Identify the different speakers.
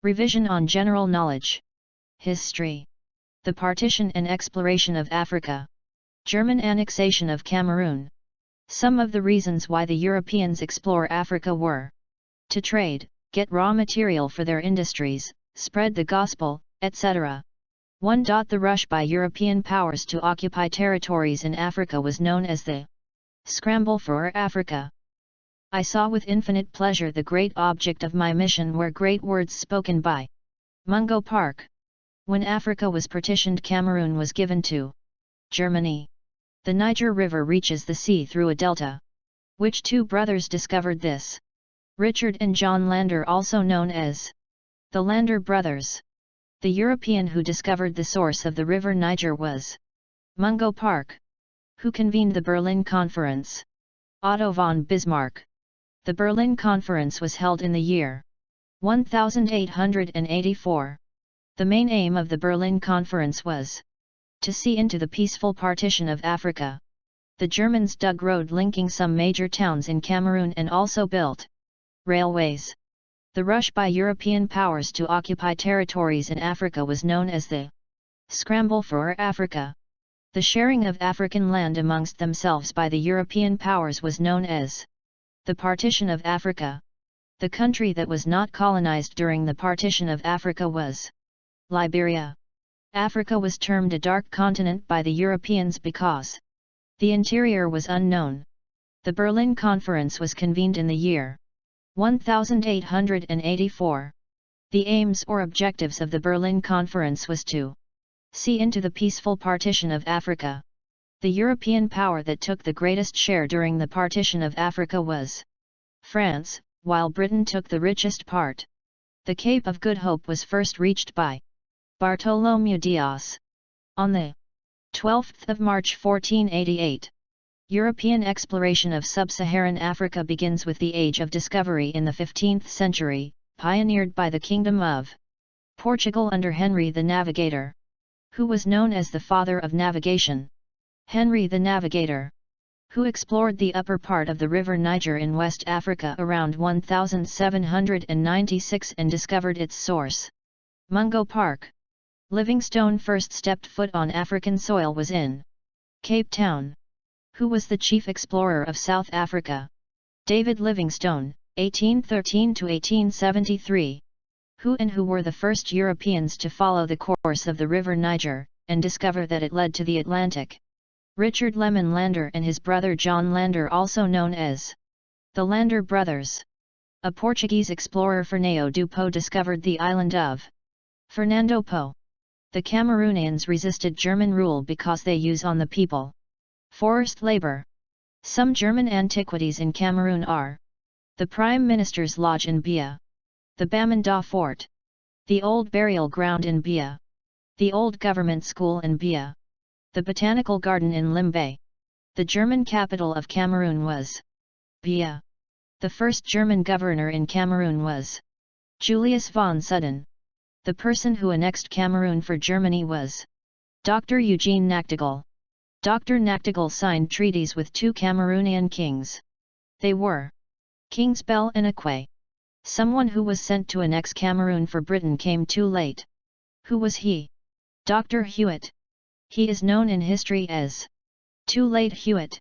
Speaker 1: Revision on General Knowledge. History. The Partition and Exploration of Africa. German Annexation of Cameroon. Some of the reasons why the Europeans explore Africa were to trade, get raw material for their industries, spread the gospel, etc. 1. The rush by European powers to occupy territories in Africa was known as the Scramble for Africa. I saw with infinite pleasure the great object of my mission where great words spoken by Mungo Park. When Africa was partitioned, Cameroon was given to Germany. The Niger River reaches the sea through a delta. Which two brothers discovered this? Richard and John Lander, also known as the Lander brothers. The European who discovered the source of the river Niger was Mungo Park. Who convened the Berlin Conference? Otto von Bismarck. The Berlin Conference was held in the year 1884. The main aim of the Berlin Conference was to see into the peaceful partition of Africa. The Germans dug road linking some major towns in Cameroon and also built railways. The rush by European powers to occupy territories in Africa was known as the Scramble for Africa. The sharing of African land amongst themselves by the European powers was known as the Partition of Africa. The country that was not colonized during the Partition of Africa was Liberia. Africa was termed a dark continent by the Europeans because the interior was unknown. The Berlin Conference was convened in the year 1884. The aims or objectives of the Berlin Conference was to see into the peaceful partition of Africa. The European power that took the greatest share during the partition of Africa was France, while Britain took the richest part. The Cape of Good Hope was first reached by Bartholomew Dias on the 12th of March 1488. European exploration of sub-Saharan Africa begins with the Age of Discovery in the 15th century, pioneered by the Kingdom of Portugal under Henry the Navigator, who was known as the father of navigation. Henry the Navigator, who explored the upper part of the river Niger in West Africa around 1796 and discovered its source, Mungo Park. Livingstone first stepped foot on African soil was in Cape Town. Who was the chief explorer of South Africa? David Livingstone, 1813 to 1873. Who were the first Europeans to follow the course of the river Niger, and discover that it led to the Atlantic? Richard Lemon Lander and his brother John Lander, also known as the Lander brothers. A Portuguese explorer, Fernando do Po, discovered the island of Fernando Po. The Cameroonians resisted German rule because they use on the people forced labor. Some German antiquities in Cameroon are the Prime Minister's Lodge in Bia, the Bamenda Fort, the old burial ground in Bia, the old government school in Bia, the Botanical Garden in Limbe. The German capital of Cameroon was Bia. The first German governor in Cameroon was Julius von Sudden. The person who annexed Cameroon for Germany was Dr. Eugene Nachtigal. Dr. Nachtigal signed treaties with two Cameroonian kings. They were Kings Bell and Akwe. Someone who was sent to annex Cameroon for Britain came too late. Who was he? Dr. Hewitt. He is known in history as Too Late Hewitt.